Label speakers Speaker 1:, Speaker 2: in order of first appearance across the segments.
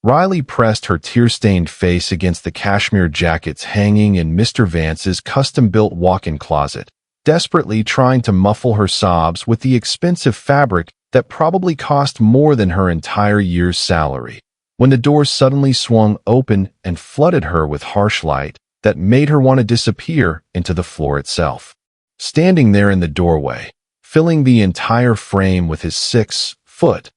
Speaker 1: Riley pressed her tear-stained face against the cashmere jackets hanging in Mr. Vance's custom-built walk-in closet, desperately trying to muffle her sobs with the expensive fabric that probably cost more than her entire year's salary, when the door suddenly swung open and flooded her with harsh light that made her want to disappear into the floor itself. Standing there in the doorway, filling the entire frame with his 6-foot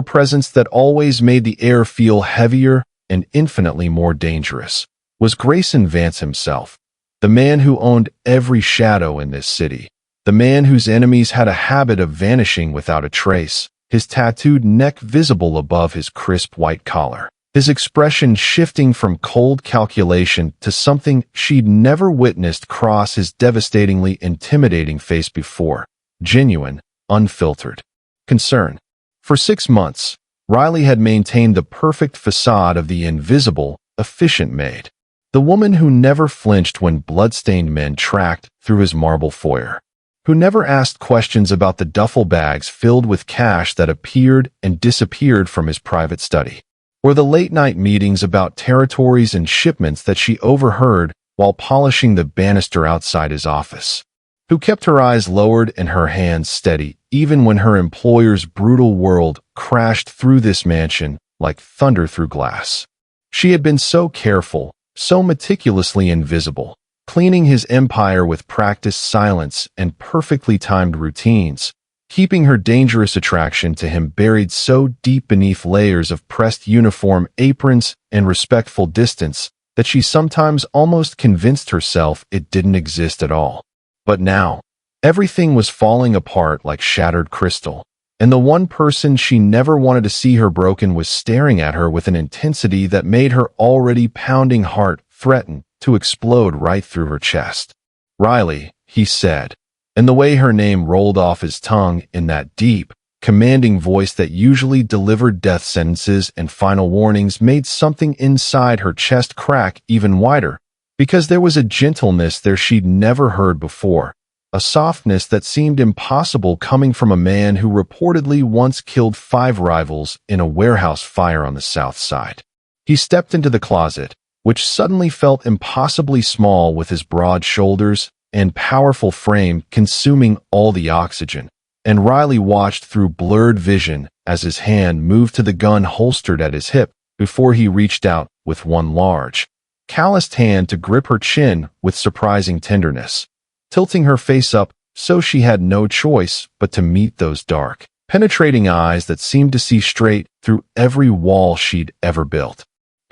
Speaker 1: presence that always made the air feel heavier and infinitely more dangerous, was Grayson Vance himself, the man who owned every shadow in this city, the man whose enemies had a habit of vanishing without a trace, his tattooed neck visible above his crisp white collar, his expression shifting from cold calculation to something she'd never witnessed cross his devastatingly intimidating face before: genuine, unfiltered concern. For 6 months, Riley had maintained the perfect facade of the invisible, efficient maid, the woman who never flinched when blood-stained men tracked through his marble foyer, who never asked questions about the duffel bags filled with cash that appeared and disappeared from his private study, or the late-night meetings about territories and shipments that she overheard while polishing the banister outside his office, who kept her eyes lowered and her hands steady even when her employer's brutal world crashed through this mansion like thunder through glass. She had been so careful, so meticulously invisible, cleaning his empire with practiced silence and perfectly timed routines, keeping her dangerous attraction to him buried so deep beneath layers of pressed uniform aprons and respectful distance that she sometimes almost convinced herself it didn't exist at all. But now, everything was falling apart like shattered crystal, and the one person she never wanted to see her broken was staring at her with an intensity that made her already pounding heart threaten to explode right through her chest. "Riley," he said, and the way her name rolled off his tongue in that deep, commanding voice that usually delivered death sentences and final warnings made something inside her chest crack even wider, because there was a gentleness there she'd never heard before, a softness that seemed impossible coming from a man who reportedly once killed 5 rivals in a warehouse fire on the South Side. He stepped into the closet, which suddenly felt impossibly small with his broad shoulders and powerful frame consuming all the oxygen, and Riley watched through blurred vision as his hand moved to the gun holstered at his hip before he reached out with one large, calloused hand to grip her chin with surprising tenderness, tilting her face up so she had no choice but to meet those dark, penetrating eyes that seemed to see straight through every wall she'd ever built.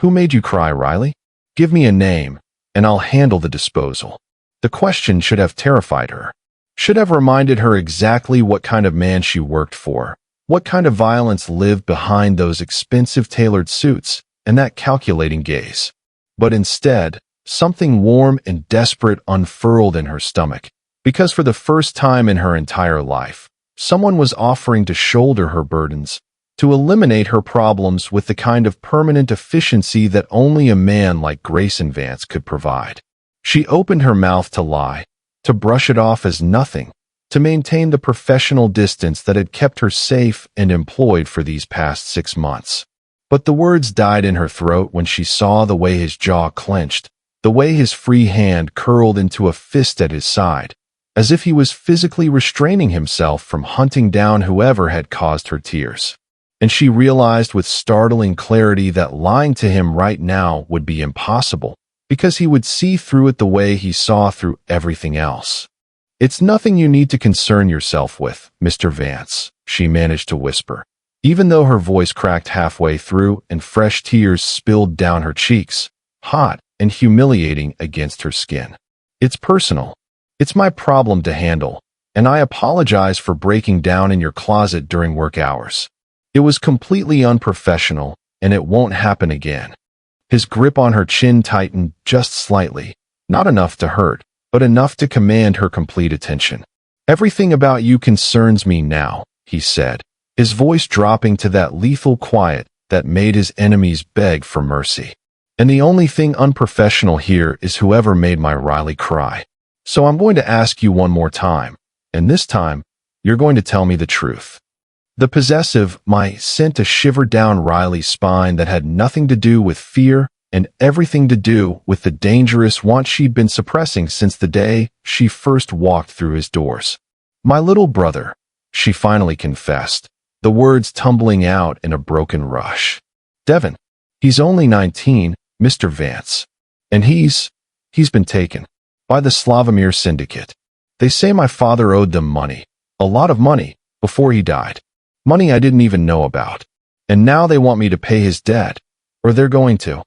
Speaker 1: "Who made you cry, Riley? Give me a name, and I'll handle the disposal." The question should have terrified her, should have reminded her exactly what kind of man she worked for, what kind of violence lived behind those expensive tailored suits and that calculating gaze. But instead, something warm and desperate unfurled in her stomach, because for the first time in her entire life, someone was offering to shoulder her burdens, to eliminate her problems with the kind of permanent efficiency that only a man like Grayson Vance could provide. She opened her mouth to lie, to brush it off as nothing, to maintain the professional distance that had kept her safe and employed for these past 6 months. But the words died in her throat when she saw the way his jaw clenched, the way his free hand curled into a fist at his side, as if he was physically restraining himself from hunting down whoever had caused her tears. And she realized with startling clarity that lying to him right now would be impossible, because he would see through it the way he saw through everything else. "It's nothing you need to concern yourself with, Mr. Vance," she managed to whisper, even though her voice cracked halfway through and fresh tears spilled down her cheeks, hot and humiliating against her skin. "It's personal. It's my problem to handle, and I apologize for breaking down in your closet during work hours. It was completely unprofessional, and it won't happen again." His grip on her chin tightened just slightly, not enough to hurt, but enough to command her complete attention. "Everything about you concerns me now," he said, his voice dropping to that lethal quiet that made his enemies beg for mercy. "And the only thing unprofessional here is whoever made my Riley cry. So I'm going to ask you one more time, and this time, you're going to tell me the truth." The possessive "my" sent a shiver down Riley's spine that had nothing to do with fear and everything to do with the dangerous want she'd been suppressing since the day she first walked through his doors. "My little brother," she finally confessed, the words tumbling out in a broken rush. "Devin. He's only 19, Mr. Vance. And he's been taken by the Slavomir Syndicate. They say my father owed them money, a lot of money, before he died. Money I didn't even know about. And now they want me to pay his debt, or they're going to."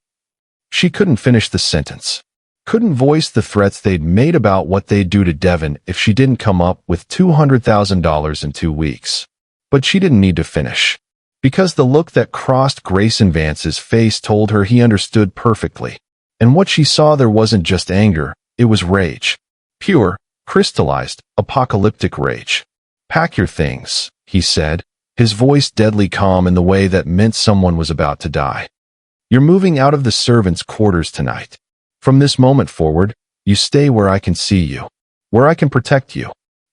Speaker 1: She couldn't finish the sentence. Couldn't voice the threats they'd made about what they'd do to Devin if she didn't come up with $200,000 in 2 weeks. But she didn't need to finish, because the look that crossed Grayson Vance's face told her he understood perfectly. And what she saw there wasn't just anger, it was rage. Pure, crystallized, apocalyptic rage. "Pack your things," he said, his voice deadly calm in the way that meant someone was about to die. "You're moving out of the servants' quarters tonight. From this moment forward, you stay where I can see you, where I can protect you.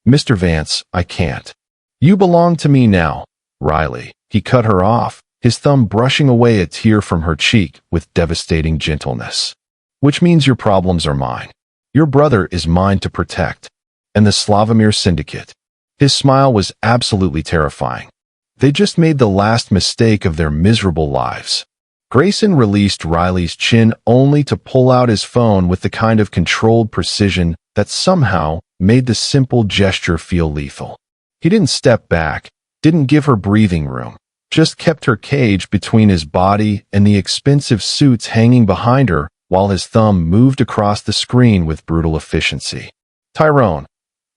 Speaker 1: Mr. Vance, I can't. You belong to me now, Riley." He cut her off, his thumb brushing away a tear from her cheek with devastating gentleness. "Which means your problems are mine. Your brother is mine to protect. And the Slavomir Syndicate." His smile was absolutely terrifying. They just made the last mistake of their miserable lives. Grayson released Riley's chin only to pull out his phone with the kind of controlled precision that somehow made the simple gesture feel lethal. He didn't step back, didn't give her breathing room, just kept her caged between his body and the expensive suits hanging behind her while his thumb moved across the screen with brutal efficiency. "Tyrone,"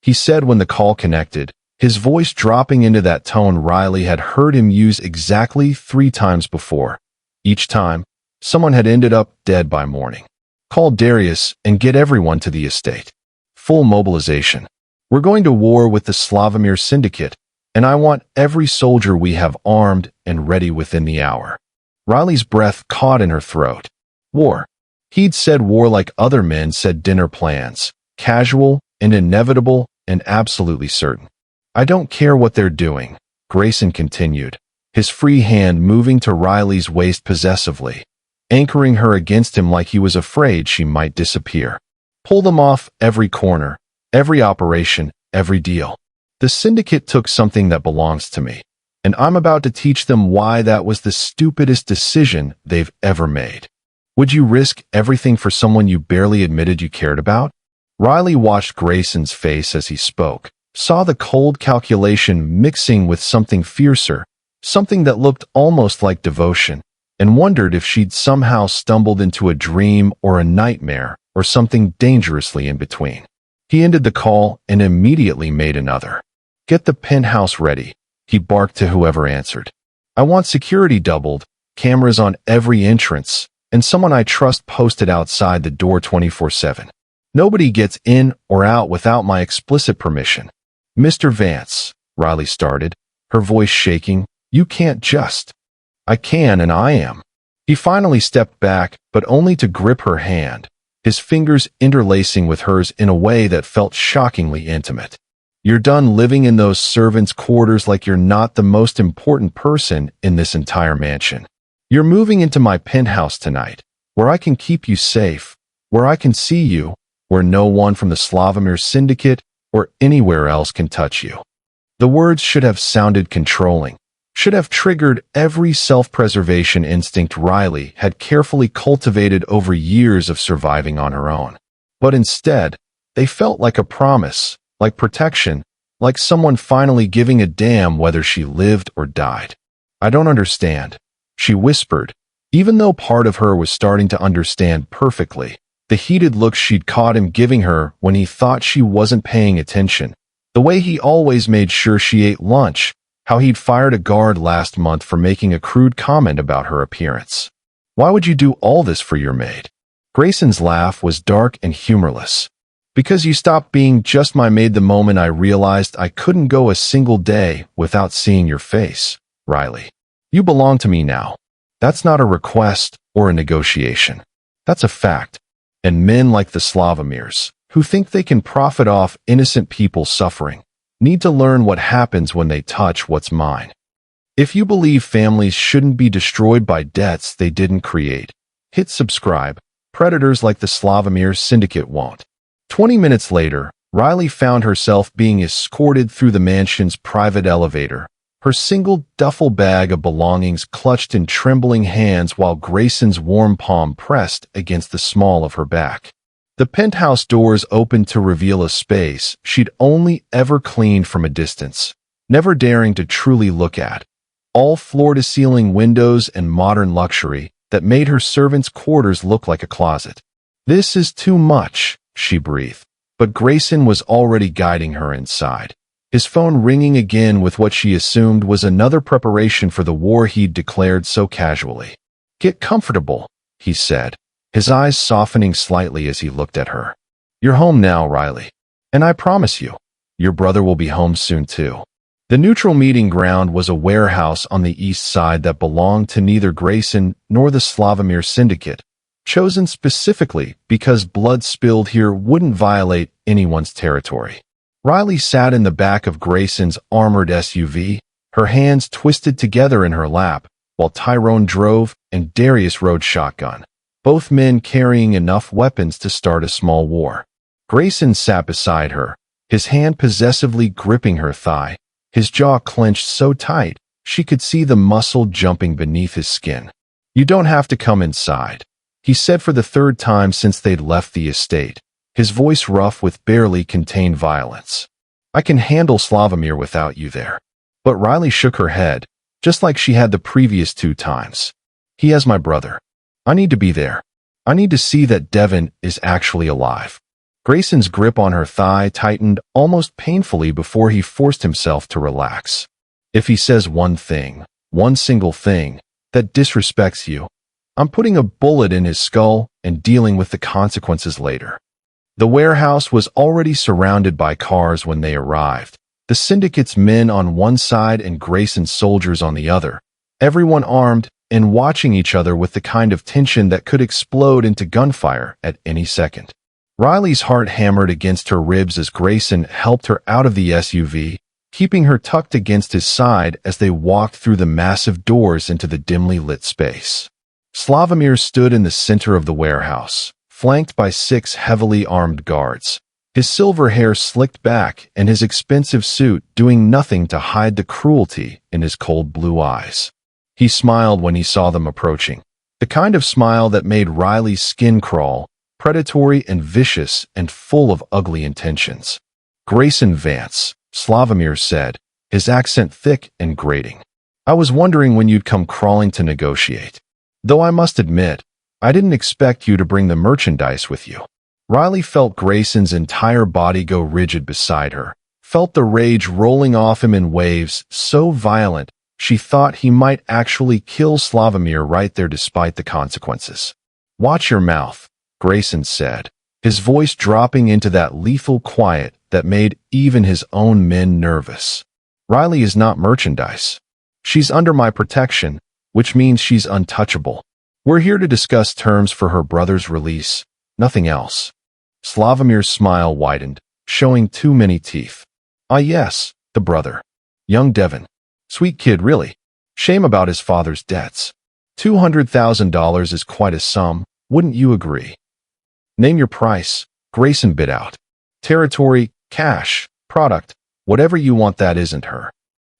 Speaker 1: he said when the call connected, his voice dropping into that tone Riley had heard him use exactly 3 times before. Each time, someone had ended up dead by morning. "Call Darius and get everyone to the estate. Full mobilization. We're going to war with the Slavomir Syndicate, and I want every soldier we have armed and ready within the hour." Riley's breath caught in her throat. War. He'd said war like other men said dinner plans, casual and inevitable and absolutely certain. "I don't care what they're doing," Grayson continued, his free hand moving to Riley's waist possessively, anchoring her against him like he was afraid she might disappear. "Pull them off every corner, every operation, every deal. The Syndicate took something that belongs to me, and I'm about to teach them why that was the stupidest decision they've ever made. Would you risk everything for someone you barely admitted you cared about?" Riley watched Grayson's face as he spoke, saw the cold calculation mixing with something fiercer, something that looked almost like devotion, and wondered if she'd somehow stumbled into a dream or a nightmare or something dangerously in between. He ended the call and immediately made another. "Get the penthouse ready," he barked to whoever answered. "I want security doubled, cameras on every entrance, and someone I trust posted outside the door 24/7. Nobody gets in or out without my explicit permission." "Mr. Vance," Riley started, her voice shaking, "you can't just." "I can and I am." He finally stepped back, but only to grip her hand, his fingers interlacing with hers in a way that felt shockingly intimate. "You're done living in those servants' quarters like you're not the most important person in this entire mansion. You're moving into my penthouse tonight, where I can keep you safe, where I can see you, where no one from the Slavomir Syndicate or anywhere else can touch you." The words should have sounded controlling, should have triggered every self-preservation instinct Riley had carefully cultivated over years of surviving on her own. But instead, they felt like a promise, like protection, like someone finally giving a damn whether she lived or died. "I don't understand," she whispered, even though part of her was starting to understand perfectly, the heated look she'd caught him giving her when he thought she wasn't paying attention, the way he always made sure she ate lunch, how he'd fired a guard last month for making a crude comment about her appearance. "Why would you do all this for your maid?" Grayson's laugh was dark and humorless. "Because you stopped being just my maid the moment I realized I couldn't go a single day without seeing your face, Riley. You belong to me now. That's not a request or a negotiation. That's a fact. And men like the Slavomirs, who think they can profit off innocent people suffering, need to learn what happens when they touch what's mine." If you believe families shouldn't be destroyed by debts they didn't create, hit subscribe. Predators like the Slavomir Syndicate won't. 20 minutes later, Riley found herself being escorted through the mansion's private elevator, her single duffel bag of belongings clutched in trembling hands while Grayson's warm palm pressed against the small of her back. The penthouse doors opened to reveal a space she'd only ever cleaned from a distance, never daring to truly look at. All floor-to-ceiling windows and modern luxury that made her servants' quarters look like a closet. "This is too much," she breathed. But Grayson was already guiding her inside, his phone ringing again with what she assumed was another preparation for the war he'd declared so casually. "Get comfortable," he said, his eyes softening slightly as he looked at her. "You're home now, Riley. And I promise you, your brother will be home soon too." The neutral meeting ground was a warehouse on the east side that belonged to neither Grayson nor the Slavomir Syndicate, chosen specifically because blood spilled here wouldn't violate anyone's territory. Riley sat in the back of Grayson's armored SUV, her hands twisted together in her lap, while Tyrone drove and Darius rode shotgun, both men carrying enough weapons to start a small war. Grayson sat beside her, his hand possessively gripping her thigh, his jaw clenched so tight she could see the muscle jumping beneath his skin. "You don't have to come inside," he said for the third time since they'd left the estate, his voice rough with barely contained violence. "I can handle Slavomir without you there." But Riley shook her head, just like she had the previous 2 times. "He has my brother. I need to be there. I need to see that Devin is actually alive." Grayson's grip on her thigh tightened almost painfully before he forced himself to relax. "If he says one thing, one single thing, that disrespects you, I'm putting a bullet in his skull and dealing with the consequences later." The warehouse was already surrounded by cars when they arrived, the Syndicate's men on one side and Grayson's soldiers on the other, everyone armed and watching each other with the kind of tension that could explode into gunfire at any second. Riley's heart hammered against her ribs as Grayson helped her out of the SUV, keeping her tucked against his side as they walked through the massive doors into the dimly lit space. Slavomir stood in the center of the warehouse, flanked by 6 heavily armed guards, his silver hair slicked back and his expensive suit doing nothing to hide the cruelty in his cold blue eyes. He smiled when he saw them approaching, the kind of smile that made Riley's skin crawl, predatory and vicious and full of ugly intentions. "Grayson Vance," Slavomir said, his accent thick and grating. "I was wondering when you'd come crawling to negotiate. Though I must admit, I didn't expect you to bring the merchandise with you." Riley felt Grayson's entire body go rigid beside her, felt the rage rolling off him in waves so violent she thought he might actually kill Slavomir right there despite the consequences. "Watch your mouth," Grayson said, his voice dropping into that lethal quiet that made even his own men nervous. "Riley is not merchandise. She's under my protection, which means she's untouchable. We're here to discuss terms for her brother's release, nothing else." Slavomir's smile widened, showing too many teeth. "Ah yes, the brother. Young Devin. Sweet kid, really. Shame about his father's debts. $200,000 is quite a sum, wouldn't you agree?" "Name your price," Grayson bit out. "Territory, cash, product, whatever you want that isn't her."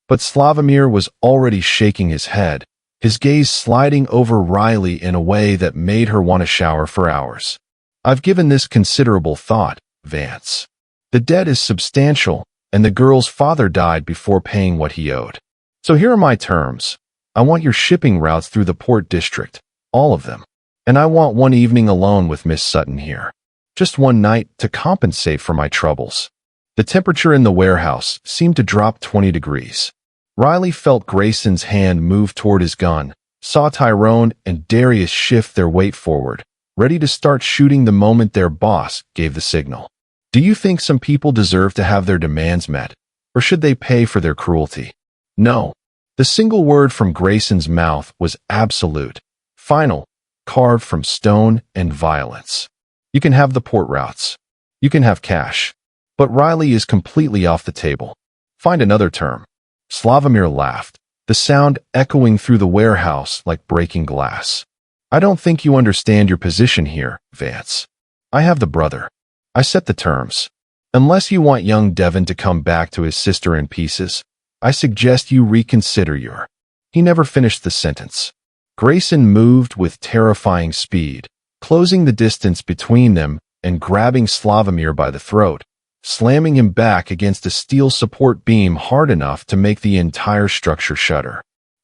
Speaker 1: But Slavomir was already shaking his head, his gaze sliding over Riley in a way that made her want to shower for hours. "I've given this considerable thought, Vance. The debt is substantial, and the girl's father died before paying what he owed. So here are my terms. I want your shipping routes through the port district, all of them. And I want one evening alone with Miss Sutton here. Just one night to compensate for my troubles." The temperature in the warehouse seemed to drop 20 degrees. Riley felt Grayson's hand move toward his gun, saw Tyrone and Darius shift their weight forward, ready to start shooting the moment their boss gave the signal. Do you think some people deserve to have their demands met, or should they pay for their cruelty? No. The single word from Grayson's mouth was absolute, final, carved from stone and violence. "You can have the port routes. You can have cash. But Riley is completely off the table. Find another term." Slavomir laughed, the sound echoing through the warehouse like breaking glass. I don't think you understand your position here, Vance. I have the brother. I set the terms. Unless you want young Devon to come back to his sister in pieces, I suggest you reconsider your... He never finished the sentence. Grayson moved with terrifying speed, closing the distance between them and grabbing Slavomir by the throat, slamming him back against a steel support beam hard enough to make the entire structure shudder.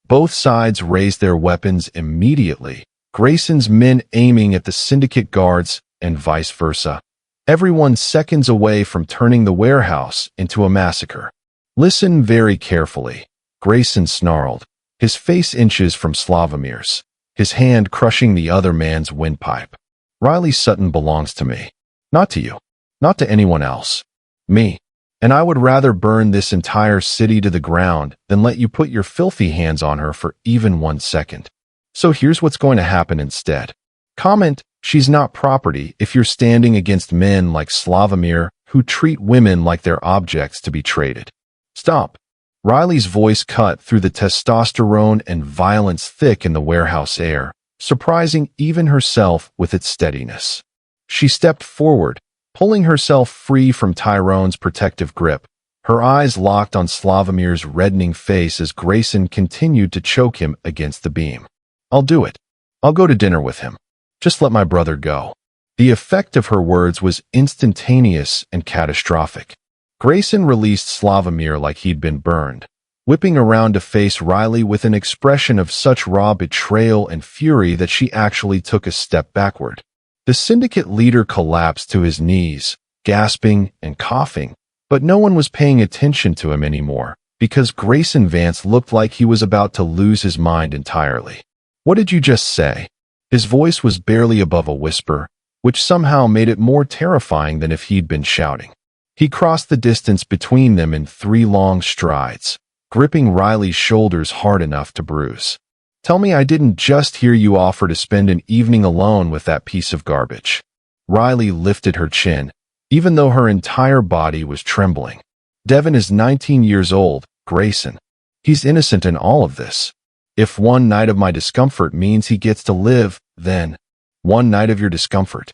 Speaker 1: Both sides raised their weapons immediately, Grayson's men aiming at the syndicate guards and vice versa. Everyone seconds away from turning the warehouse into a massacre. Listen very carefully, Grayson snarled, his face inches from Slavomir's, his hand crushing the other man's windpipe. Riley Sutton belongs to me. Not to you. Not to anyone else. Me. And I would rather burn this entire city to the ground than let you put your filthy hands on her for even 1 second. So here's what's going to happen instead. Comment, she's not property if you're standing against men like Slavomir who treat women like they're objects to be traded. Stop. Riley's voice cut through the testosterone and violence thick in the warehouse air, surprising even herself with its steadiness. She stepped forward, pulling herself free from Tyrone's protective grip, her eyes locked on Slavomir's reddening face as Grayson continued to choke him against the beam. I'll do it. I'll go to dinner with him. Just let my brother go. The effect of her words was instantaneous and catastrophic. Grayson released Slavomir like he'd been burned, whipping around to face Riley with an expression of such raw betrayal and fury that she actually took a step backward. The syndicate leader collapsed to his knees, gasping and coughing, but no one was paying attention to him anymore, because Grayson Vance looked like he was about to lose his mind entirely. What did you just say? His voice was barely above a whisper, which somehow made it more terrifying than if he'd been shouting. He crossed the distance between them in 3 long strides, gripping Riley's shoulders hard enough to bruise. Tell me I didn't just hear you offer to spend an evening alone with that piece of garbage. Riley lifted her chin, even though her entire body was trembling. Devon is 19 years old, Grayson. He's innocent in all of this. If 1 night of my discomfort means he gets to live, then 1 night of your discomfort.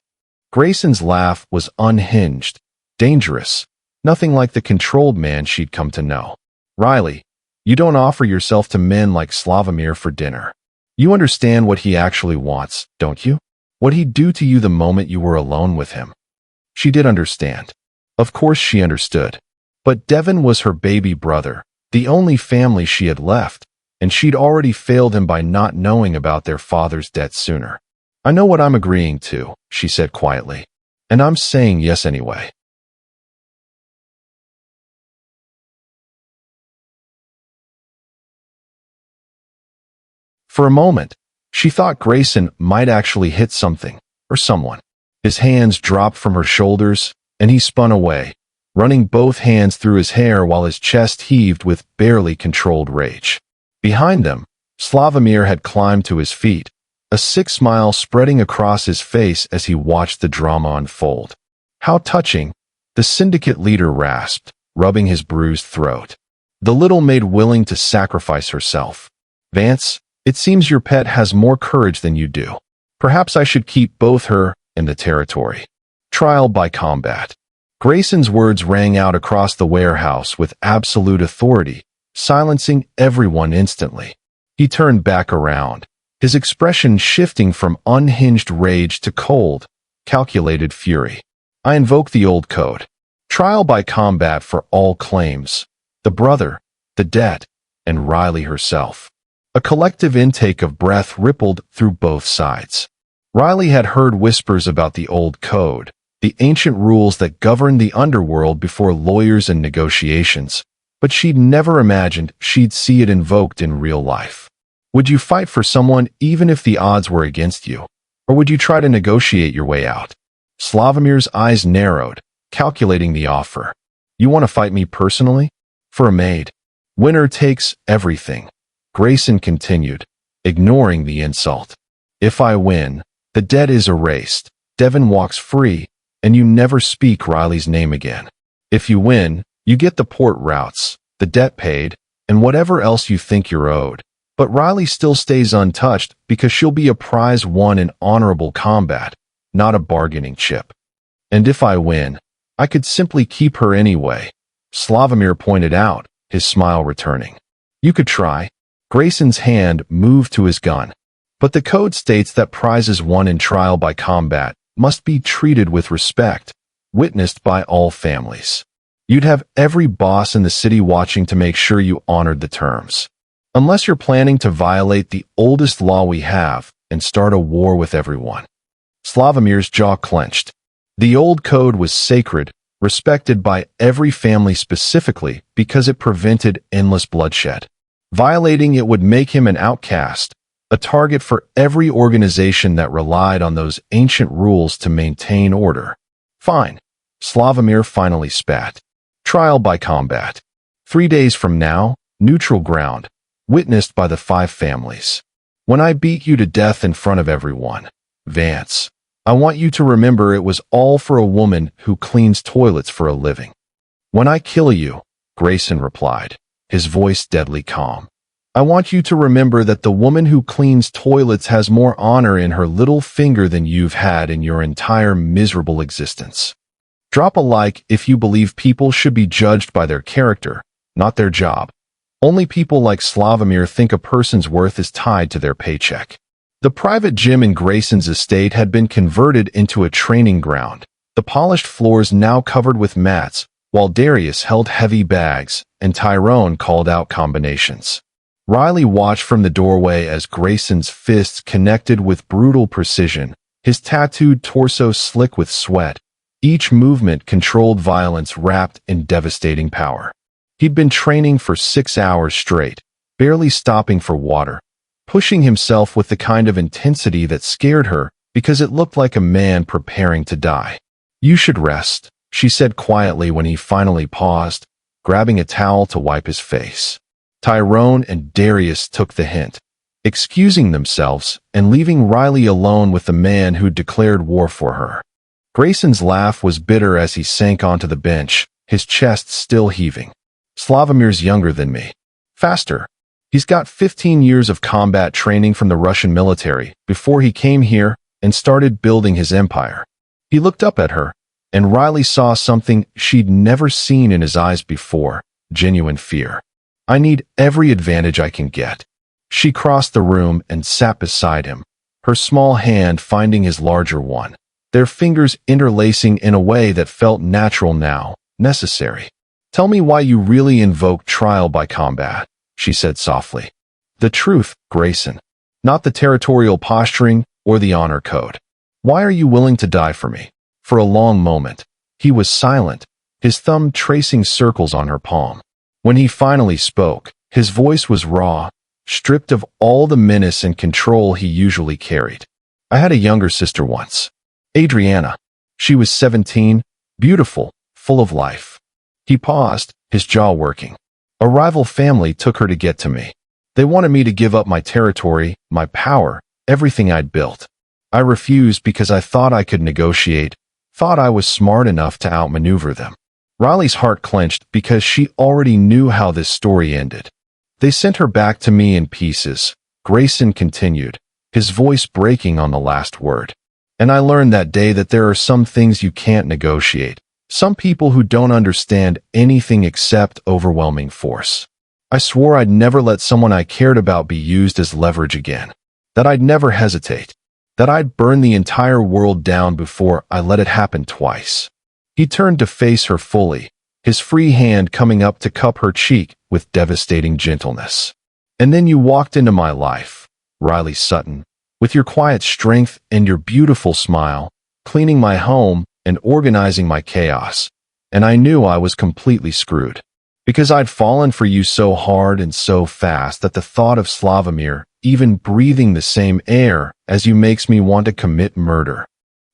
Speaker 1: Grayson's laugh was unhinged, dangerous, nothing like the controlled man she'd come to know. Riley, you don't offer yourself to men like Slavomir for dinner. You understand what he actually wants, don't you? What he'd do to you the moment you were alone with him. She did understand. Of course she understood. But Devon was her baby brother, the only family she had left, and she'd already failed him by not knowing about their father's debt sooner. I know what I'm agreeing to, she said quietly. And I'm saying yes anyway. For a moment, she thought Grayson might actually hit something, or someone. His hands dropped from her shoulders, and he spun away, running both hands through his hair while his chest heaved with barely controlled rage. Behind them, Slavomir had climbed to his feet, a sick smile spreading across his face as he watched the drama unfold. How touching, the syndicate leader rasped, rubbing his bruised throat. The little maid willing to sacrifice herself. Vance, it seems your pet has more courage than you do. Perhaps I should keep both her and the territory. Trial by combat. Grayson's words rang out across the warehouse with absolute authority, silencing everyone instantly. He turned back around, his expression shifting from unhinged rage to cold, calculated fury. I invoke the old code. Trial by combat for all claims. The brother, the debt, and Riley herself. A collective intake of breath rippled through both sides. Riley had heard whispers about the old code, the ancient rules that governed the underworld before lawyers and negotiations, but she'd never imagined she'd see it invoked in real life. Would you fight for someone even if the odds were against you? Or would you try to negotiate your way out? Slavomir's eyes narrowed, calculating the offer. You want to fight me personally? For a maid. Winner takes everything. Grayson continued, ignoring the insult. If I win, the debt is erased, Devon walks free, and you never speak Riley's name again. If you win, you get the port routes, the debt paid, and whatever else you think you're owed. But Riley still stays untouched because she'll be a prize won in honorable combat, not a bargaining chip. And if I win, I could simply keep her anyway, Slavomir pointed out, his smile returning. You could try. Grayson's hand moved to his gun. But the code states that prizes won in trial by combat must be treated with respect, witnessed by all families. You'd have every boss in the city watching to make sure you honored the terms. Unless you're planning to violate the oldest law we have and start a war with everyone. Slavomir's jaw clenched. The old code was sacred, respected by every family specifically because it prevented endless bloodshed. Violating it would make him an outcast, a target for every organization that relied on those ancient rules to maintain order. Fine. Slavomir finally spat. Trial by combat. 3 days from now, neutral ground, witnessed by the 5 families. When I beat you to death in front of everyone, Vance, I want you to remember it was all for a woman who cleans toilets for a living. When I kill you, Grayson replied, his voice deadly calm. I want you to remember that the woman who cleans toilets has more honor in her little finger than you've had in your entire miserable existence. Drop a like if you believe people should be judged by their character, not their job. Only people like Slavomir think a person's worth is tied to their paycheck. The private gym in Grayson's estate had been converted into a training ground, the polished floors now covered with mats, while Darius held heavy bags and Tyrone called out combinations. Riley watched from the doorway as Grayson's fists connected with brutal precision, his tattooed torso slick with sweat, each movement controlled violence wrapped in devastating power. He'd been training for 6 hours straight, barely stopping for water, pushing himself with the kind of intensity that scared her because it looked like a man preparing to die. You should rest, she said quietly when he finally paused, grabbing a towel to wipe his face. Tyrone and Darius took the hint, excusing themselves and leaving Riley alone with the man who'd declared war for her. Grayson's laugh was bitter as he sank onto the bench, his chest still heaving. Slavomir's younger than me. Faster. He's got 15 years of combat training from the Russian military before he came here and started building his empire. He looked up at her, and Riley saw something she'd never seen in his eyes before, genuine fear. I need every advantage I can get. She crossed the room and sat beside him, her small hand finding his larger one, their fingers interlacing in a way that felt natural now, necessary. Tell me why you really invoke trial by combat, she said softly. The truth, Grayson. Not the territorial posturing or the honor code. Why are you willing to die for me? For a long moment, he was silent, his thumb tracing circles on her palm. When he finally spoke, his voice was raw, stripped of all the menace and control he usually carried. I had a younger sister once. Adriana. She was 17, beautiful, full of life. He paused, his jaw working. A rival family took her to get to me. They wanted me to give up my territory, my power, everything I'd built. I refused because I thought I could negotiate, thought I was smart enough to outmaneuver them. Riley's heart clenched because she already knew how this story ended. They sent her back to me in pieces, Grayson continued, his voice breaking on the last word. And I learned that day that there are some things you can't negotiate. Some people who don't understand anything except overwhelming force. I swore I'd never let someone I cared about be used as leverage again. That I'd never hesitate. That I'd burn the entire world down before I let it happen twice. He turned to face her fully, his free hand coming up to cup her cheek with devastating gentleness. And then you walked into my life, Riley Sutton, with your quiet strength and your beautiful smile, cleaning my home and organizing my chaos, and I knew I was completely screwed. Because I'd fallen for you so hard and so fast that the thought of Slavomir even breathing the same air as you makes me want to commit murder.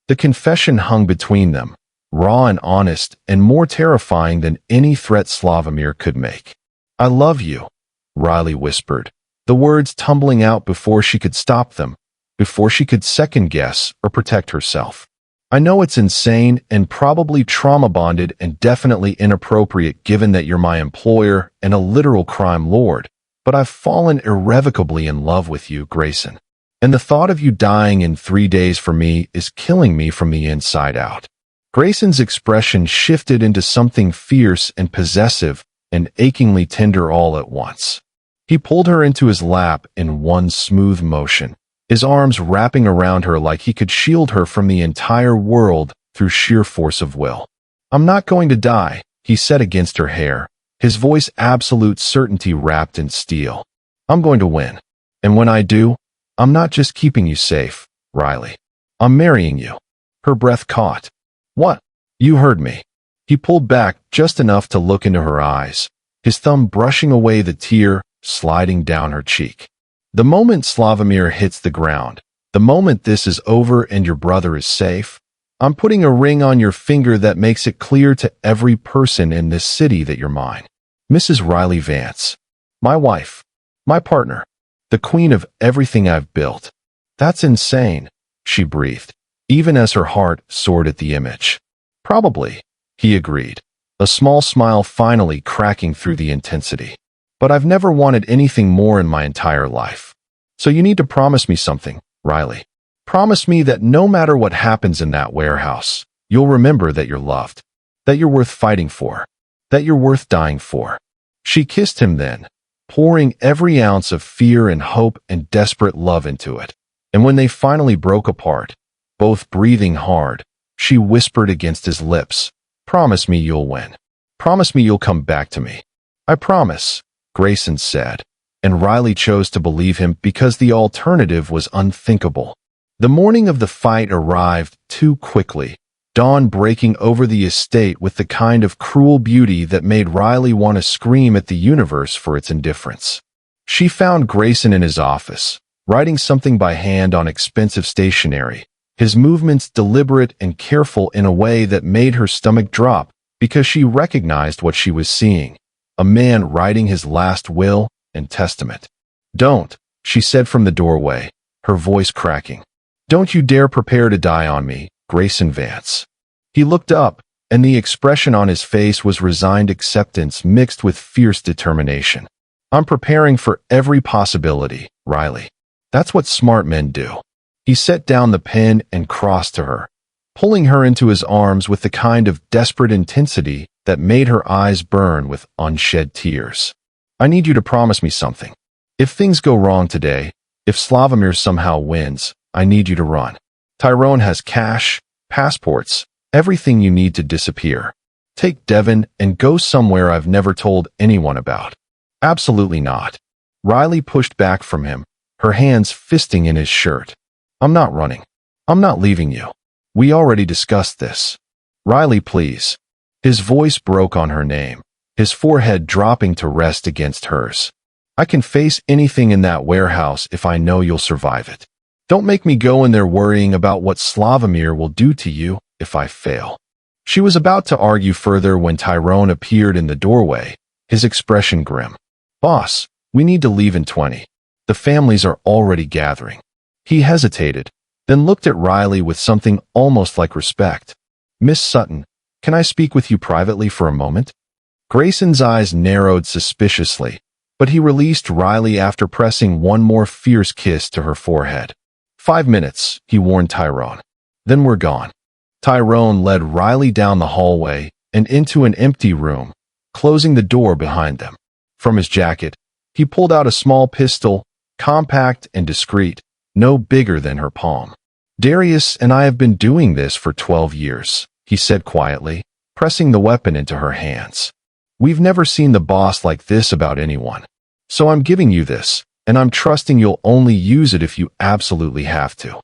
Speaker 1: The confession hung between them, raw and honest and more terrifying than any threat Slavomir could make. I love you, Riley whispered, the words tumbling out before she could stop them, before she could second-guess or protect herself. I know it's insane and probably trauma-bonded and definitely inappropriate given that you're my employer and a literal crime lord, but I've fallen irrevocably in love with you, Grayson. And the thought of you dying in 3 days for me is killing me from the inside out. Grayson's expression shifted into something fierce and possessive and achingly tender all at once. He pulled her into his lap in one smooth motion, his arms wrapping around her like he could shield her from the entire world through sheer force of will. I'm not going to die, he said against her hair, his voice absolute certainty wrapped in steel. I'm going to win. And when I do, I'm not just keeping you safe, Riley. I'm marrying you. Her breath caught. What? You heard me. He pulled back just enough to look into her eyes, his thumb brushing away the tear sliding down her cheek. The moment Slavomir hits the ground, the moment this is over and your brother is safe, I'm putting a ring on your finger that makes it clear to every person in this city that you're mine. Mrs. Riley Vance. My wife. My partner. The queen of everything I've built. That's insane, she breathed, even as her heart soared at the image. Probably, he agreed, a small smile finally cracking through the intensity. But I've never wanted anything more in my entire life. So you need to promise me something, Riley. Promise me that no matter what happens in that warehouse, you'll remember that you're loved, that you're worth fighting for, that you're worth dying for. She kissed him then, pouring every ounce of fear and hope and desperate love into it. And when they finally broke apart, both breathing hard, she whispered against his lips, "Promise me you'll win. Promise me you'll come back to me." "I promise," Grayson said, and Riley chose to believe him because the alternative was unthinkable. The morning of the fight arrived too quickly, dawn breaking over the estate with the kind of cruel beauty that made Riley want to scream at the universe for its indifference. She found Grayson in his office, writing something by hand on expensive stationery, his movements deliberate and careful in a way that made her stomach drop because she recognized what she was seeing. A man writing his last will and testament. "Don't," she said from the doorway, her voice cracking. "Don't you dare prepare to die on me, Grayson Vance." He looked up, and the expression on his face was resigned acceptance mixed with fierce determination. "I'm preparing for every possibility, Riley. That's what smart men do." He set down the pen and crossed to her, pulling her into his arms with the kind of desperate intensity that made her eyes burn with unshed tears. "I need you to promise me something. If things go wrong today, if Slavomir somehow wins, I need you to run. Tyrone has cash, passports, everything you need to disappear. Take Devon and go somewhere I've never told anyone about." "Absolutely not." Riley pushed back from him, her hands fisting in his shirt. "I'm not running. I'm not leaving you. We already discussed this. Riley, please." His voice broke on her name, his forehead dropping to rest against hers. "I can face anything in that warehouse if I know you'll survive it. Don't make me go in there worrying about what Slavomir will do to you if I fail." She was about to argue further when Tyrone appeared in the doorway, his expression grim. "Boss, we need to leave in 20. The families are already gathering." He hesitated, then looked at Riley with something almost like respect. "Miss Sutton, can I speak with you privately for a moment?" Grayson's eyes narrowed suspiciously, but he released Riley after pressing one more fierce kiss to her forehead. 5 minutes, he warned Tyrone. "Then we're gone." Tyrone led Riley down the hallway and into an empty room, closing the door behind them. From his jacket, he pulled out a small pistol, compact and discreet, no bigger than her palm. "Darius and I have been doing this for 12 years, he said quietly, pressing the weapon into her hands. "We've never seen the boss like this about anyone. So I'm giving you this, and I'm trusting you'll only use it if you absolutely have to."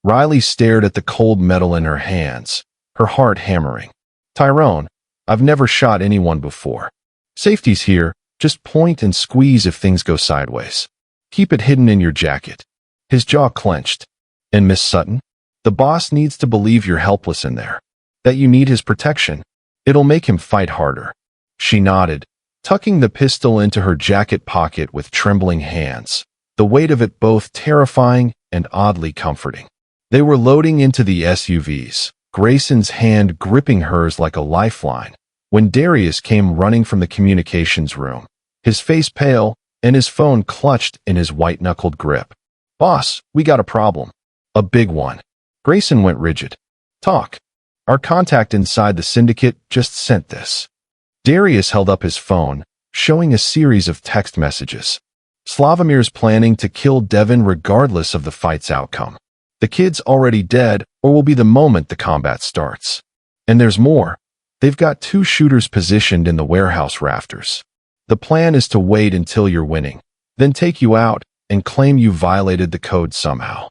Speaker 1: Riley stared at the cold metal in her hands, her heart hammering. "Tyrone, I've never shot anyone before. Safety's here, just point and squeeze if things go sideways. Keep it hidden in your jacket." His jaw clenched. "And Miss Sutton, the boss needs to believe you're helpless in there, that you need his protection. It'll make him fight harder." She nodded, tucking the pistol into her jacket pocket with trembling hands, the weight of it both terrifying and oddly comforting. They were loading into the SUVs, Grayson's hand gripping hers like a lifeline, when Darius came running from the communications room, his face pale and his phone clutched in his white-knuckled grip. "Boss, we got a problem. A big one." Grayson went rigid. "Talk. Our contact inside the syndicate just sent this." Darius held up his phone, showing a series of text messages. "Slavomir's planning to kill Devon regardless of the fight's outcome. The kid's already dead or will be the moment the combat starts. And there's more. They've got 2 shooters positioned in the warehouse rafters. The plan is to wait until you're winning, then take you out and claim you violated the code somehow."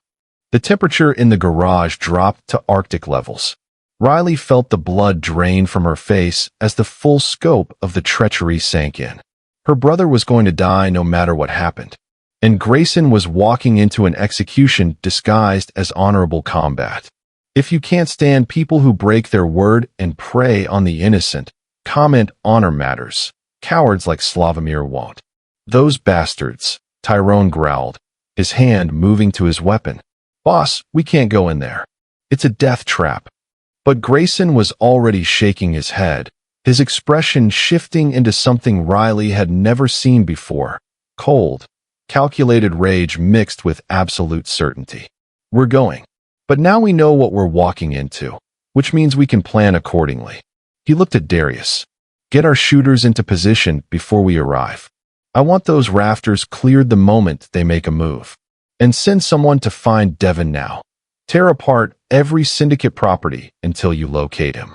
Speaker 1: The temperature in the garage dropped to Arctic levels. Riley felt the blood drain from her face as the full scope of the treachery sank in. Her brother was going to die no matter what happened, and Grayson was walking into an execution disguised as honorable combat. If you can't stand people who break their word and prey on the innocent, comment honor matters. Cowards like Slavomir won't. "Those bastards," Tyrone growled, his hand moving to his weapon. "Boss, we can't go in there. It's a death trap." But Grayson was already shaking his head, his expression shifting into something Riley had never seen before: cold, calculated rage mixed with absolute certainty. "We're going. But now we know what we're walking into, which means we can plan accordingly." He looked at Darius. "Get our shooters into position before we arrive. I want those rafters cleared the moment they make a move. And send someone to find Devon now. Tear apart every syndicate property until you locate him."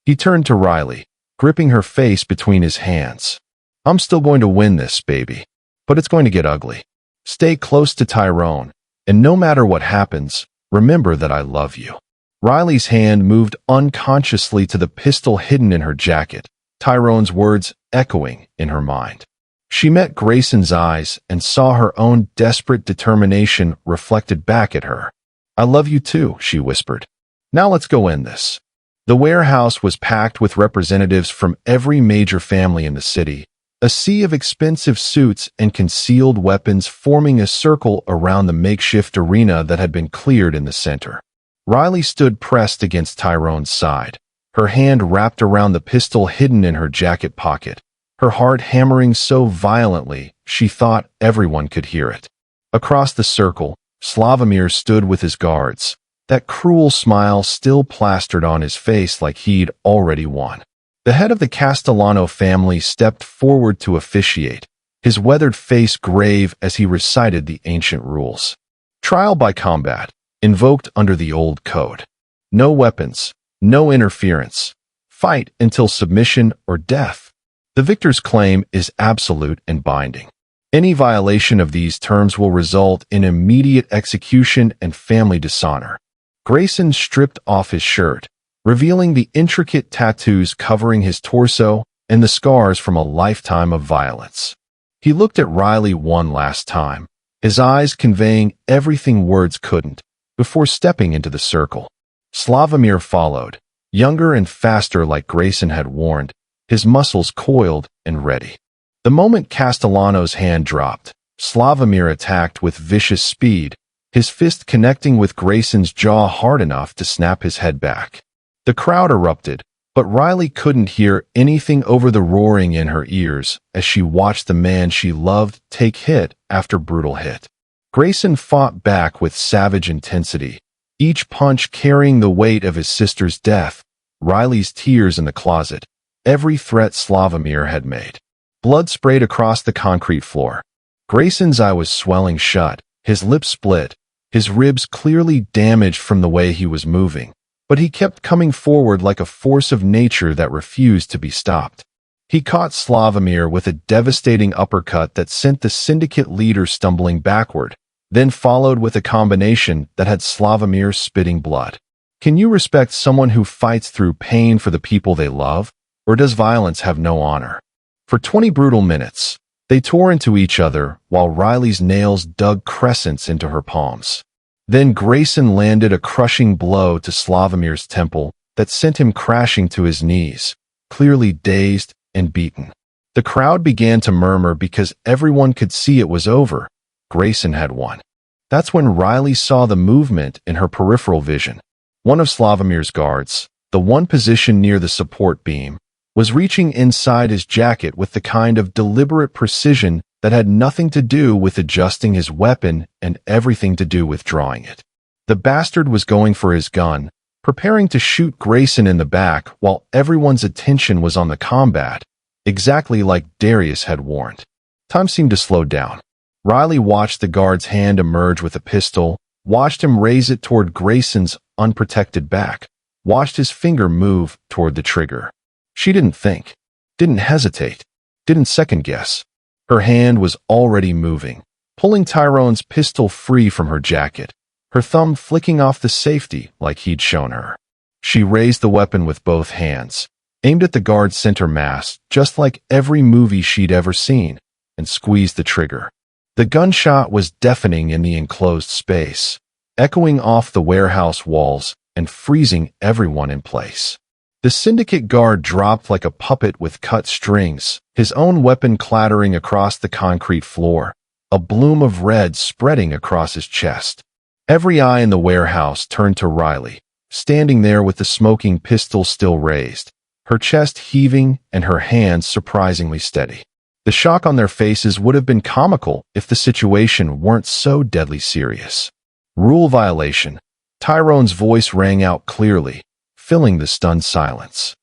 Speaker 1: He turned to Riley, gripping her face between his hands. "I'm still going to win this, baby. But it's going to get ugly. Stay close to Tyrone, and no matter what happens, remember that I love you." Riley's hand moved unconsciously to the pistol hidden in her jacket, Tyrone's words echoing in her mind. She met Grayson's eyes and saw her own desperate determination reflected back at her. "I love you too," she whispered. "Now let's go in this." The warehouse was packed with representatives from every major family in the city, a sea of expensive suits and concealed weapons forming a circle around the makeshift arena that had been cleared in the center. Riley stood pressed against Tyrone's side, her hand wrapped around the pistol hidden in her jacket pocket, her heart hammering so violently she thought everyone could hear it. Across the circle, Slavomir stood with his guards, that cruel smile still plastered on his face like he'd already won. The head of the Castellano family stepped forward to officiate, his weathered face grave as he recited the ancient rules. Trial by combat, invoked under the old code. No weapons, no interference. Fight until submission or death. The victor's claim is absolute and binding. Any violation of these terms will result in immediate execution and family dishonor. Grayson stripped off his shirt, revealing the intricate tattoos covering his torso and the scars from a lifetime of violence. He looked at Riley one last time, his eyes conveying everything words couldn't, before stepping into the circle. Slavomir followed, younger and faster like Grayson had warned, his muscles coiled and ready. The moment Castellano's hand dropped, Slavomir attacked with vicious speed, his fist connecting with Grayson's jaw hard enough to snap his head back. The crowd erupted, but Riley couldn't hear anything over the roaring in her ears as she watched the man she loved take hit after brutal hit. Grayson fought back with savage intensity, each punch carrying the weight of his sister's death, Riley's tears in the closet, every threat Slavomir had made. Blood sprayed across the concrete floor. Grayson's eye was swelling shut, his lips split, his ribs clearly damaged from the way he was moving, but he kept coming forward like a force of nature that refused to be stopped. He caught Slavomir with a devastating uppercut that sent the syndicate leader stumbling backward, then followed with a combination that had Slavomir spitting blood. Can you respect someone who fights through pain for the people they love, or does violence have no honor? For 20 brutal minutes, they tore into each other while Riley's nails dug crescents into her palms. Then Grayson landed a crushing blow to Slavomir's temple that sent him crashing to his knees, clearly dazed and beaten. The crowd began to murmur because everyone could see it was over. Grayson had won. That's when Riley saw the movement in her peripheral vision. One of Slavomir's guards, the one positioned near the support beam, was reaching inside his jacket with the kind of deliberate precision that had nothing to do with adjusting his weapon and everything to do with drawing it. The bastard was going for his gun, preparing to shoot Grayson in the back while everyone's attention was on the combat, exactly like Darius had warned. Time seemed to slow down. Riley watched the guard's hand emerge with a pistol, watched him raise it toward Grayson's unprotected back, watched his finger move toward the trigger. She didn't think, didn't hesitate, didn't second-guess. Her hand was already moving, pulling Tyrone's pistol free from her jacket, her thumb flicking off the safety like he'd shown her. She raised the weapon with both hands, aimed at the guard's center mass, just like every movie she'd ever seen, and squeezed the trigger. The gunshot was deafening in the enclosed space, echoing off the warehouse walls and freezing everyone in place. The syndicate guard dropped like a puppet with cut strings, his own weapon clattering across the concrete floor, a bloom of red spreading across his chest. Every eye in the warehouse turned to Riley, standing there with the smoking pistol still raised, her chest heaving and her hands surprisingly steady. The shock on their faces would have been comical if the situation weren't so deadly serious. Rule violation. Tyrone's voice rang out clearly, filling the stunned silence.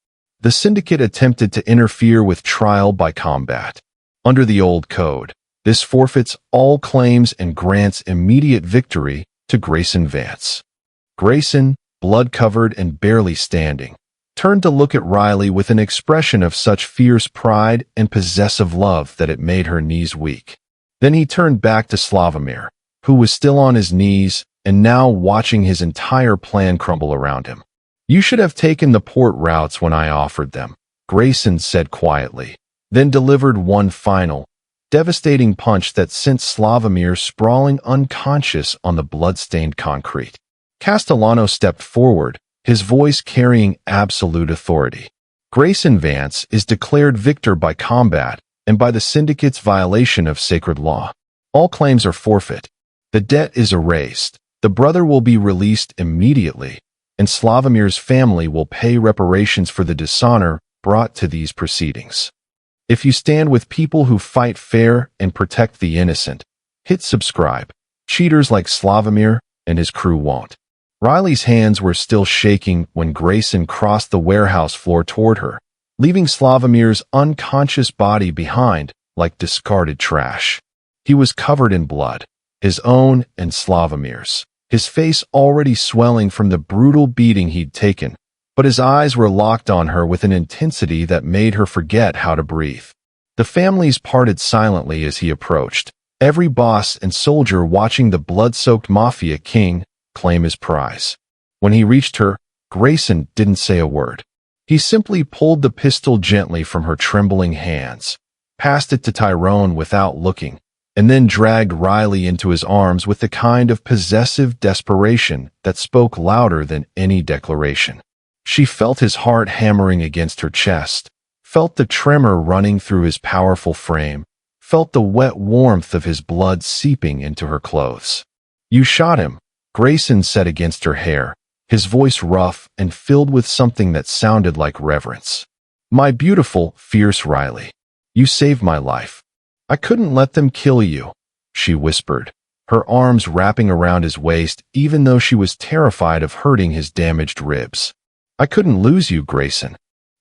Speaker 1: The syndicate attempted to interfere with trial by combat. Under the old code, this forfeits all claims and grants immediate victory to Grayson Vance. Grayson, blood-covered and barely standing, turned to look at Riley with an expression of such fierce pride and possessive love that it made her knees weak. Then he turned back to Slavomir, who was still on his knees and now watching his entire plan crumble around him. "You should have taken the port routes when I offered them," Grayson said quietly, then delivered one final, devastating punch that sent Slavomir sprawling unconscious on the blood-stained concrete. Castellano stepped forward, his voice carrying absolute authority. "Grayson Vance is declared victor by combat and by the syndicate's violation of sacred law. All claims are forfeit. The debt is erased. The brother will be released immediately, and Slavomir's family will pay reparations for the dishonor brought to these proceedings. If you stand with people who fight fair and protect the innocent, hit subscribe. Cheaters like Slavomir and his crew won't." Riley's hands were still shaking when Grayson crossed the warehouse floor toward her, leaving Slavomir's unconscious body behind like discarded trash. He was covered in blood, his own and Slavomir's, his face already swelling from the brutal beating he'd taken, but his eyes were locked on her with an intensity that made her forget how to breathe. The families parted silently as he approached, every boss and soldier watching the blood-soaked Mafia king claim his prize. When he reached her, Grayson didn't say a word. He simply pulled the pistol gently from her trembling hands, passed it to Tyrone without looking, and then dragged Riley into his arms with the kind of possessive desperation that spoke louder than any declaration. She felt his heart hammering against her chest, felt the tremor running through his powerful frame, felt the wet warmth of his blood seeping into her clothes. "You shot him," Grayson said against her hair, his voice rough and filled with something that sounded like reverence. "My beautiful, fierce Riley. You saved my life. I couldn't let them kill you," she whispered, her arms wrapping around his waist even though she was terrified of hurting his damaged ribs. "I couldn't lose you, Grayson."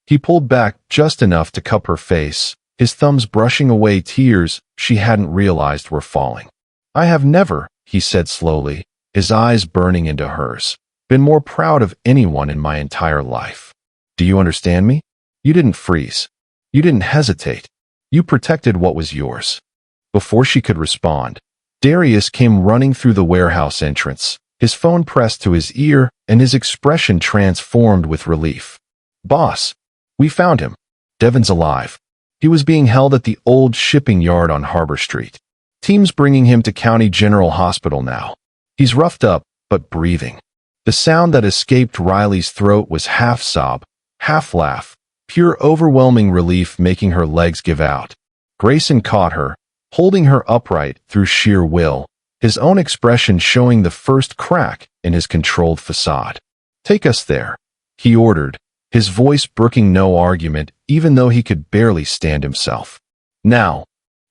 Speaker 1: He pulled back just enough to cup her face, his thumbs brushing away tears she hadn't realized were falling. "I have never," he said slowly, his eyes burning into hers, "been more proud of anyone in my entire life. Do you understand me? You didn't freeze. You didn't hesitate. You protected what was yours." Before she could respond, Darius came running through the warehouse entrance, his phone pressed to his ear and his expression transformed with relief. "Boss, we found him. Devin's alive. He was being held at the old shipping yard on Harbor Street. Team's bringing him to County General Hospital now. He's roughed up, but breathing." The sound that escaped Riley's throat was half sob, half laugh, pure overwhelming relief making her legs give out. Grayson caught her, holding her upright through sheer will, his own expression showing the first crack in his controlled facade. Take us there, he ordered, his voice brooking no argument even though he could barely stand himself. Now,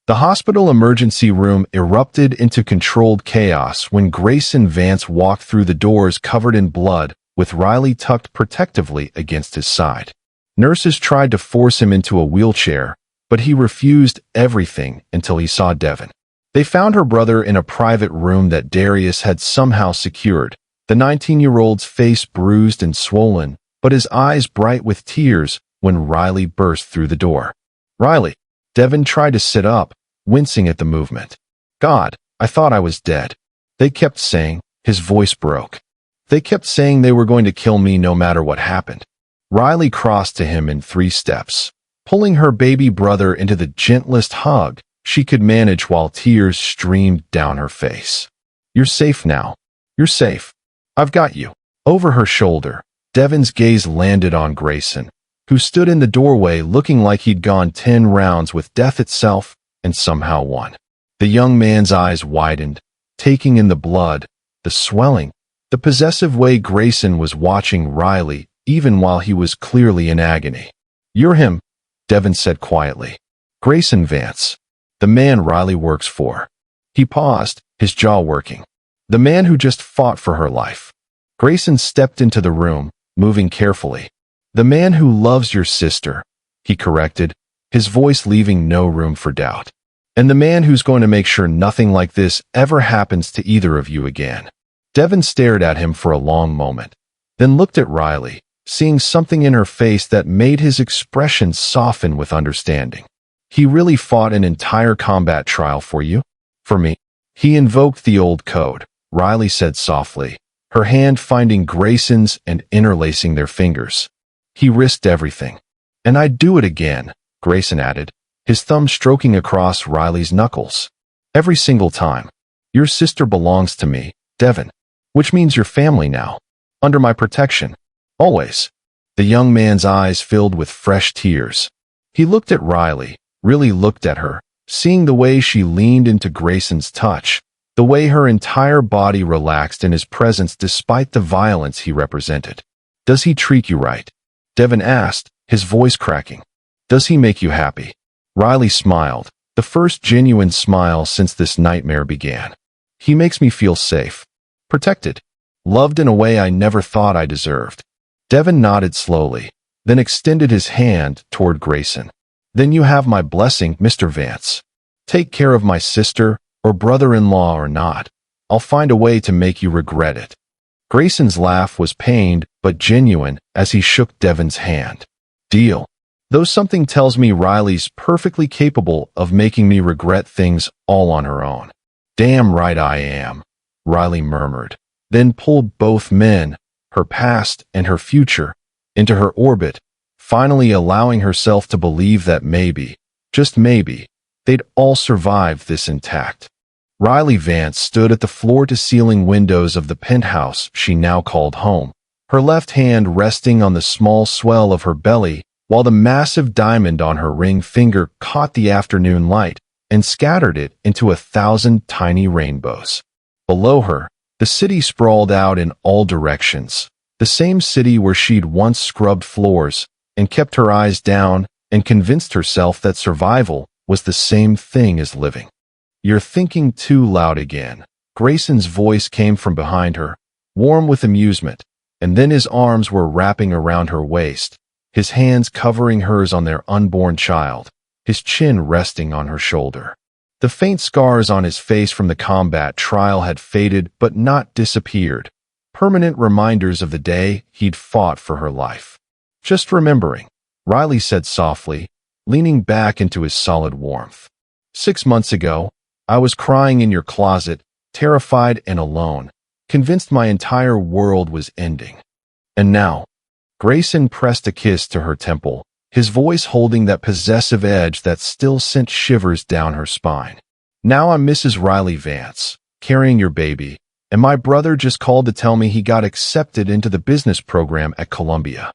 Speaker 1: the hospital emergency room erupted into controlled chaos when Grayson Vance walked through the doors covered in blood, with Riley tucked protectively against his side. Nurses tried to force him into a wheelchair, but he refused everything until he saw Devon. They found her brother in a private room that Darius had somehow secured, the 19-year-old's face bruised and swollen, but his eyes bright with tears when Riley burst through the door. Riley. Devon tried to sit up, wincing at the movement. God, I thought I was dead. They kept saying, his voice broke. They kept saying they were going to kill me no matter what happened. Riley crossed to him in 3 steps, pulling her baby brother into the gentlest hug she could manage while tears streamed down her face. You're safe now. You're safe. I've got you. Over her shoulder, Devon's gaze landed on Grayson, who stood in the doorway looking like he'd gone 10 rounds with death itself and somehow won. The young man's eyes widened, taking in the blood, the swelling, the possessive way Grayson was watching Riley even while he was clearly in agony. You're him, Devon said quietly. Grayson Vance, the man Riley works for. He paused, his jaw working. The man who just fought for her life. Grayson stepped into the room, moving carefully. The man who loves your sister, he corrected, his voice leaving no room for doubt. And the man who's going to make sure nothing like this ever happens to either of you again. Devon stared at him for a long moment, then looked at Riley, seeing something in her face that made his expression soften with understanding. He really fought an entire combat trial for you? For me? He invoked the old code, Riley said softly, her hand finding Grayson's and interlacing their fingers. He risked everything. And I'd do it again, Grayson added, his thumb stroking across Riley's knuckles. Every single time. Your sister belongs to me, Devon, which means you're family now. Under my protection. Always. The young man's eyes filled with fresh tears. He looked at Riley, really looked at her, seeing the way she leaned into Grayson's touch, the way her entire body relaxed in his presence despite the violence he represented. Does he treat you right? Devon asked, his voice cracking. Does he make you happy? Riley smiled, the first genuine smile since this nightmare began. He makes me feel safe. Protected. Loved in a way I never thought I deserved. Devon nodded slowly, then extended his hand toward Grayson. Then you have my blessing, Mr. Vance. Take care of my sister, or brother-in-law or not. I'll find a way to make you regret it. Grayson's laugh was pained but genuine as he shook Devon's hand. Deal. Though something tells me Riley's perfectly capable of making me regret things all on her own. Damn right I am, Riley murmured, then pulled both men, her past and her future, into her orbit, finally allowing herself to believe that maybe, just maybe, they'd all survive this intact. Riley Vance stood at the floor-to-ceiling windows of the penthouse she now called home, her left hand resting on the small swell of her belly while the massive diamond on her ring finger caught the afternoon light and scattered it into 1,000 tiny rainbows. Below her, the city sprawled out in all directions, the same city where she'd once scrubbed floors and kept her eyes down and convinced herself that survival was the same thing as living. You're thinking too loud again. Grayson's voice came from behind her, warm with amusement, and then his arms were wrapping around her waist, his hands covering hers on their unborn child, his chin resting on her shoulder. The faint scars on his face from the combat trial had faded but not disappeared, permanent reminders of the day he'd fought for her life. Just remembering, Riley said softly, leaning back into his solid warmth. 6 months ago, I was crying in your closet, terrified and alone, convinced my entire world was ending. And now, Grayson pressed a kiss to her temple, his voice holding that possessive edge that still sent shivers down her spine. Now I'm Mrs. Riley Vance, carrying your baby, and my brother just called to tell me he got accepted into the business program at Columbia.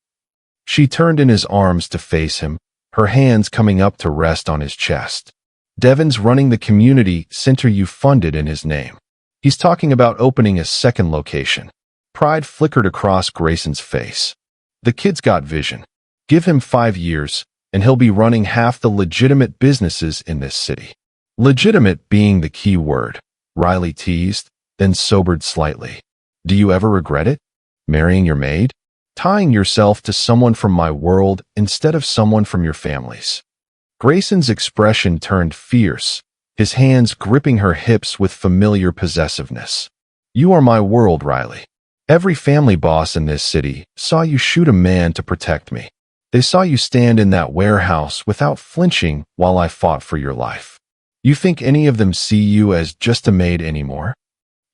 Speaker 1: She turned in his arms to face him, her hands coming up to rest on his chest. Devon's running the community center you funded in his name. He's talking about opening a second location. Pride flickered across Grayson's face. The kid's got vision. Give him 5 years, and he'll be running half the legitimate businesses in this city. Legitimate being the key word, Riley teased, then sobered slightly. Do you ever regret it? Marrying your maid? Tying yourself to someone from my world instead of someone from your family's? Grayson's expression turned fierce, his hands gripping her hips with familiar possessiveness. You are my world, Riley. Every family boss in this city saw you shoot a man to protect me. They saw you stand in that warehouse without flinching while I fought for your life. You think any of them see you as just a maid anymore?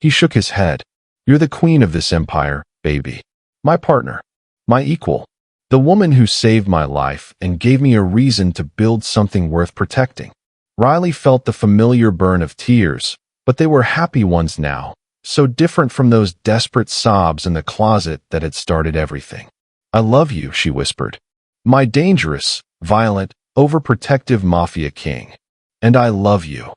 Speaker 1: He shook his head. You're the queen of this empire, baby. My partner. My equal. The woman who saved my life and gave me a reason to build something worth protecting. Riley felt the familiar burn of tears, but they were happy ones now, so different from those desperate sobs in the closet that had started everything. I love you, she whispered. My dangerous, violent, overprotective Mafia king. And I love you,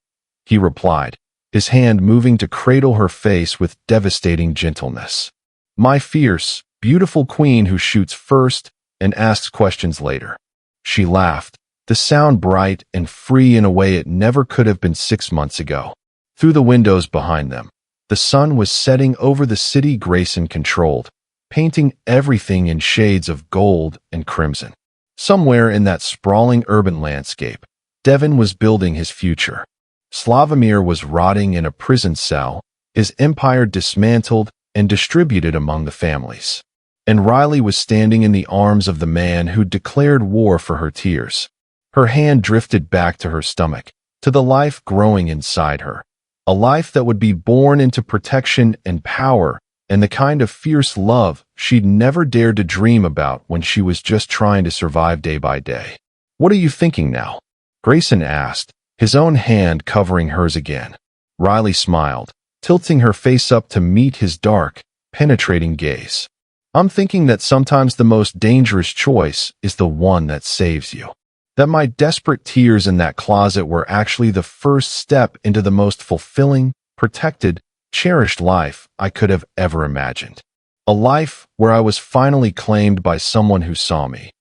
Speaker 1: he replied, his hand moving to cradle her face with devastating gentleness. My fierce, beautiful queen who shoots first and asks questions later. She laughed, the sound bright and free in a way it never could have been 6 months ago. Through the windows behind them, the sun was setting over the city Grayson controlled, painting everything in shades of gold and crimson. Somewhere in that sprawling urban landscape, Devon was building his future. Slavomir was rotting in a prison cell, his empire dismantled and distributed among the families. And Riley was standing in the arms of the man who declared war for her tears. Her hand drifted back to her stomach, to the life growing inside her. A life that would be born into protection and power, and the kind of fierce love she'd never dared to dream about when she was just trying to survive day by day. What are you thinking now? Grayson asked, his own hand covering hers again. Riley smiled, tilting her face up to meet his dark, penetrating gaze. I'm thinking that sometimes the most dangerous choice is the one that saves you. That my desperate tears in that closet were actually the first step into the most fulfilling, protected, cherished life I could have ever imagined. A life where I was finally claimed by someone who saw me,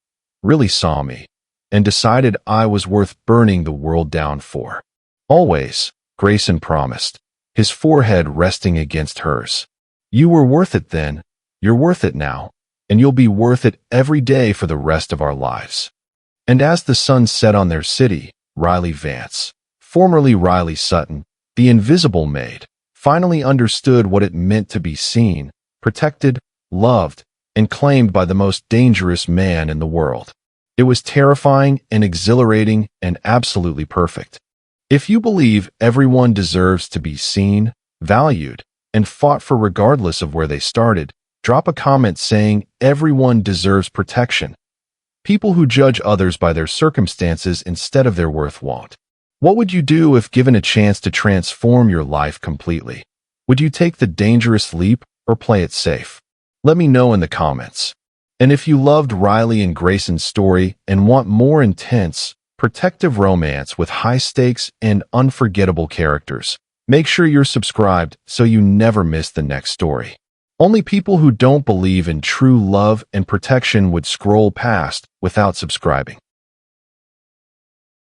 Speaker 1: really saw me, and decided I was worth burning the world down for. Always, Grayson promised, his forehead resting against hers. You were worth it then, you're worth it now, and you'll be worth it every day for the rest of our lives. And as the sun set on their city, Riley Vance, formerly Riley Sutton, the invisible maid, finally understood what it meant to be seen, protected, loved, and claimed by the most dangerous man in the world. It was terrifying and exhilarating and absolutely perfect. If you believe everyone deserves to be seen, valued, and fought for regardless of where they started, drop a comment saying everyone deserves protection. People who judge others by their circumstances instead of their worth won't. What would you do if given a chance to transform your life completely? Would you take the dangerous leap or play it safe? Let me know in the comments. And if you loved Riley and Grayson's story and want more intense, protective romance with high stakes and unforgettable characters, make sure you're subscribed so you never miss the next story. Only people who don't believe in true love and protection would scroll past without subscribing.